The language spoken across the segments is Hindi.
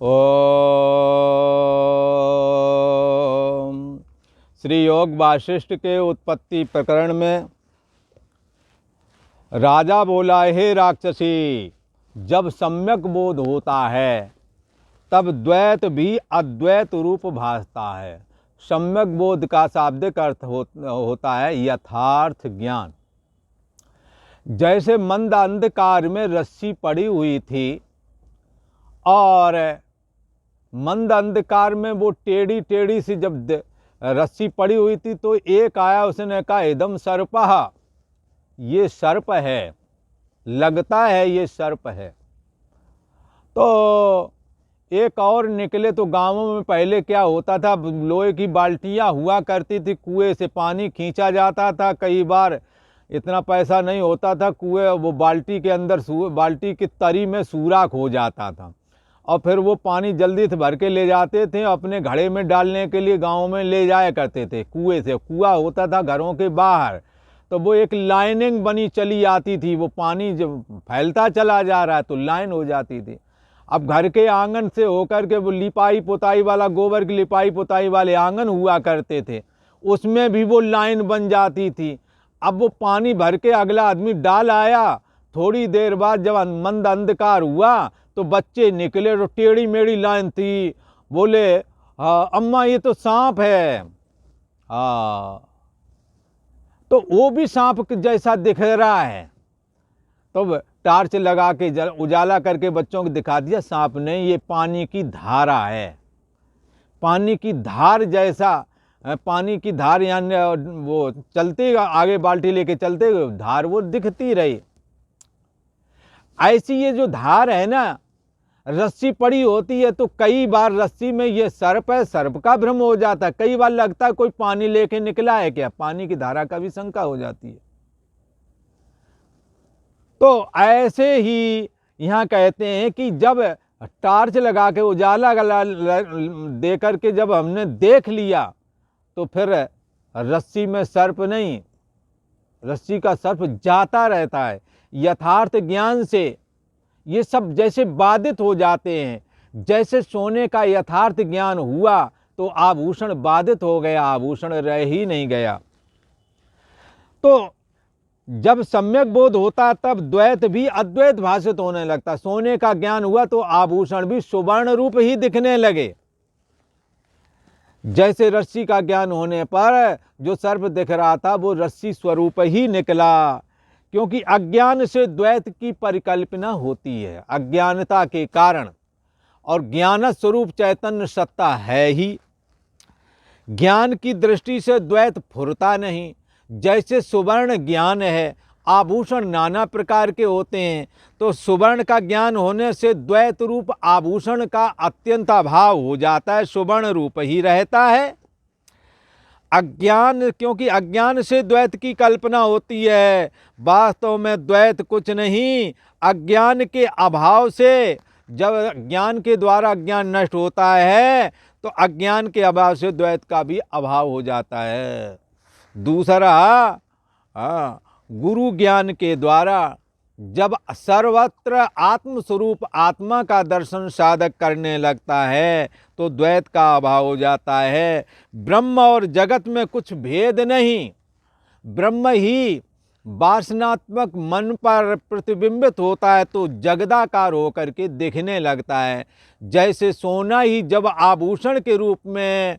ओम। श्री योग वासिष्ठ के उत्पत्ति प्रकरण में राजा बोला, हे राक्षसी, जब सम्यक बोध होता है तब द्वैत भी अद्वैत रूप भासता है। सम्यक बोध का शाब्दिक अर्थ होता है यथार्थ ज्ञान। जैसे मंद अंधकार में रस्सी पड़ी हुई थी और मंद अंधकार में वो टेढ़ी टेढ़ी सी जब रस्सी पड़ी हुई थी तो एक आया, उसने कहा इदम सर्पः, ये सर्प है, लगता है ये सर्प है। तो एक और निकले। तो गांवों में पहले क्या होता था, लोहे की बाल्टियां हुआ करती थी, कुएं से पानी खींचा जाता था। कई बार इतना पैसा नहीं होता था, कुएं वो बाल्टी के अंदर बाल्टी की तरी में सुराख हो जाता था और फिर वो पानी जल्दी से भर के ले जाते थे, अपने घड़े में डालने के लिए गाँव में ले जाया करते थे। कुएं से, कुआं होता था घरों के बाहर, तो वो एक लाइनिंग बनी चली आती थी। वो पानी जब फैलता चला जा रहा है तो लाइन हो जाती थी। अब घर के आंगन से होकर के वो लिपाई पुताई वाला, गोबर की लिपाई पुताई वाले आंगन हुआ करते थे, उसमें भी वो लाइन बन जाती थी। अब वो पानी भर के अगला आदमी डाल आया, थोड़ी देर बाद जब मंद अंधकार हुआ तो बच्चे निकले, तो टेढ़ी मेढ़ी लाइन थी। बोले अम्मा ये तो सांप है। तो वो भी सांप जैसा दिख रहा है। तो टार्च लगा के उजाला करके बच्चों को दिखा दिया, सांप नहीं, ये पानी की धारा है। पानी की धार जैसा, पानी की धार यानी वो चलते आगे बाल्टी लेके चलते धार वो दिखती रही। ऐसी ये जो धार है ना, रस्सी पड़ी होती है तो कई बार रस्सी में ये सर्प है, सर्प का भ्रम हो जाता है। कई बार लगता है कोई पानी लेके निकला है क्या, पानी की धारा का भी शंका हो जाती है। तो ऐसे ही यहाँ कहते हैं कि जब टार्च लगा के उजाला दे करके जब हमने देख लिया तो फिर रस्सी में सर्प नहीं, रस्सी का सर्प जाता रहता है। यथार्थ ज्ञान से ये सब जैसे बाधित हो जाते हैं। जैसे सोने का यथार्थ ज्ञान हुआ तो आभूषण बाधित हो गया, आभूषण रह ही नहीं गया। तो जब सम्यक बोध होता तब द्वैत भी अद्वैत भाषित होने लगता। सोने का ज्ञान हुआ तो आभूषण भी सुवर्ण रूप ही दिखने लगे। जैसे रस्सी का ज्ञान होने पर जो सर्प दिख रहा था वो रस्सी स्वरूप ही निकला, क्योंकि अज्ञान से द्वैत की परिकल्पना होती है, अज्ञानता के कारण। और ज्ञान स्वरूप चैतन्य सत्ता है ही। ज्ञान की दृष्टि से द्वैत फुरता नहीं। जैसे सुवर्ण ज्ञान है, आभूषण नाना प्रकार के होते हैं, तो सुवर्ण का ज्ञान होने से द्वैत रूप आभूषण का अत्यंत अभाव हो जाता है, सुवर्ण रूप ही रहता है। अज्ञान, क्योंकि अज्ञान से द्वैत की कल्पना होती है, वास्तव में द्वैत कुछ नहीं। अज्ञान के अभाव से, जब ज्ञान के द्वारा अज्ञान नष्ट होता है तो अज्ञान के अभाव से द्वैत का भी अभाव हो जाता है। दूसरा, गुरु ज्ञान के द्वारा जब सर्वत्र आत्मस्वरूप आत्मा का दर्शन साधक करने लगता है तो द्वैत का अभाव हो जाता है। ब्रह्म और जगत में कुछ भेद नहीं, ब्रह्म ही वासनात्मक मन पर प्रतिबिंबित होता है तो जगदाकार होकर के दिखने लगता है। जैसे सोना ही जब आभूषण के रूप में,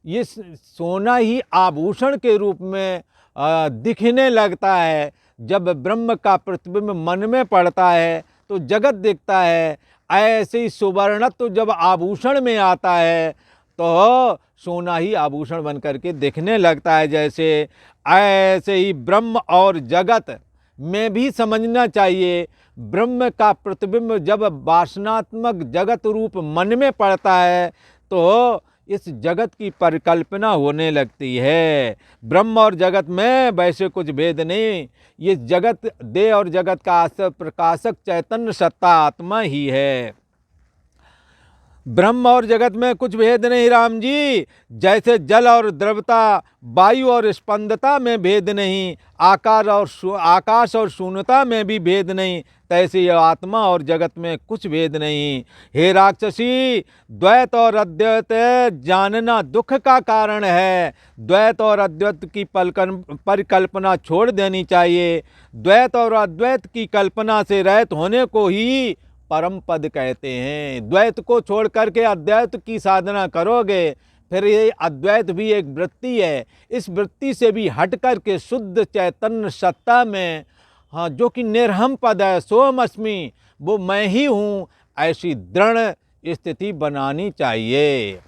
ये सोना ही आभूषण के रूप में दिखने लगता है, जब ब्रह्म का प्रतिबिंब मन में पड़ता है तो जगत दिखता है। ऐसे ही सुवर्णत्व जब आभूषण में आता है तो सोना ही आभूषण बन करके दिखने लगता है। जैसे ऐसे ही ब्रह्म और जगत में भी समझना चाहिए। ब्रह्म का प्रतिबिंब जब वासनात्मक जगत रूप मन में पड़ता है तो इस जगत की परिकल्पना होने लगती है। ब्रह्म और जगत में वैसे कुछ भेद नहीं। ये जगत, देह और जगत का आश्रय प्रकाशक चैतन्य सत्ता आत्मा ही है। ब्रह्म और जगत में कुछ भेद नहीं राम जी। जैसे जल और द्रवता, वायु और स्पंदता में भेद नहीं, आकाश और शून्यता में भी भेद नहीं। तैसे यह आत्मा और जगत में कुछ भेद नहीं। हे राक्षसी, द्वैत और अद्वैत जानना दुख का कारण है। द्वैत और अद्वैत की परिकल्पना छोड़ देनी चाहिए। द्वैत और अद्वैत की कल्पना से रहित होने को ही परम पद कहते हैं। द्वैत को छोड़ करके अद्वैत की साधना करोगे, फिर ये अद्वैत भी एक वृत्ति है। इस वृत्ति से भी हट करके शुद्ध चैतन्य सत्ता में, हाँ, जो कि निर्हम पद है, सोम अस्मि, वो मैं ही हूँ, ऐसी दृढ़ स्थिति बनानी चाहिए।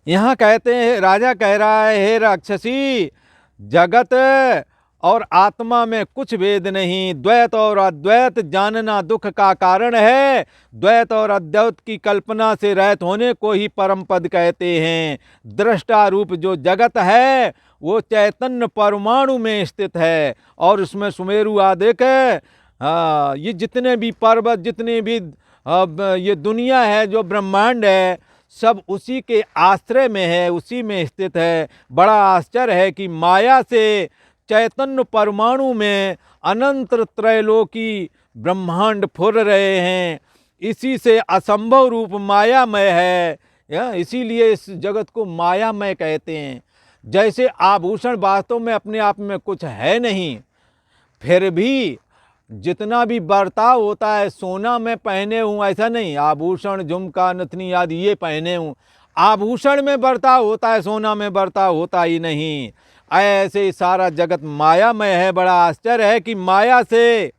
यहाँ कहते हैं, राजा कह रहा है, हे राक्षसी, जगत और आत्मा में कुछ भेद नहीं। द्वैत और अद्वैत जानना दुख का कारण है। द्वैत और अद्वैत की कल्पना से रहित होने को ही परम पद कहते हैं। दृष्टा रूप जो जगत है वो चैतन्य परमाणु में स्थित है, और उसमें सुमेरु आदिक ये जितने भी पर्वत, जितने भी ये दुनिया है, जो ब्रह्मांड है, सब उसी के आश्रय में है, उसी में स्थित है। बड़ा आश्चर्य है कि माया से चैतन्य परमाणु में अनंत त्रैलोकी ब्रह्मांड फुर रहे हैं। इसी से असंभव रूप मायामय है, इसीलिए इस जगत को मायामय कहते हैं। जैसे आभूषण वास्तव में अपने आप में कुछ है नहीं, फिर भी जितना भी बर्ताव होता है, सोना में पहने हूँ ऐसा नहीं, आभूषण, झुमका, नथनी आदि ये पहने हूँ, आभूषण में बर्ताव होता है, सोना में बर्ताव होता ही नहीं। ऐसे ही सारा जगत मायामय है। बड़ा आश्चर्य है कि माया से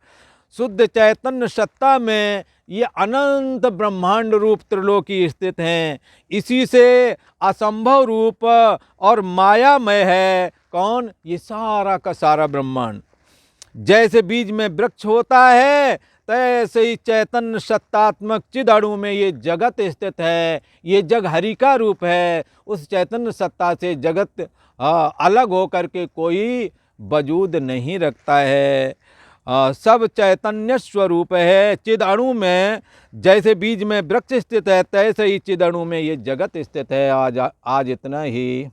शुद्ध चैतन्य सत्ता में ये अनंत ब्रह्मांड रूप त्रिलोकी स्थित हैं। इसी से असंभव रूप और मायामय है कौन? ये सारा का सारा ब्रह्मांड। जैसे बीज में वृक्ष होता है, तैसे ही चैतन्य सत्तात्मक चिद अणु में ये जगत स्थित है। ये जग हरि का रूप है। उस चैतन्य सत्ता से जगत अलग होकर के कोई वजूद नहीं रखता है। सब चैतन्य स्वरूप है। चिद अणु में जैसे बीज में वृक्ष स्थित है, तैसे ही चिद अणु में ये जगत स्थित है। आज इतना ही।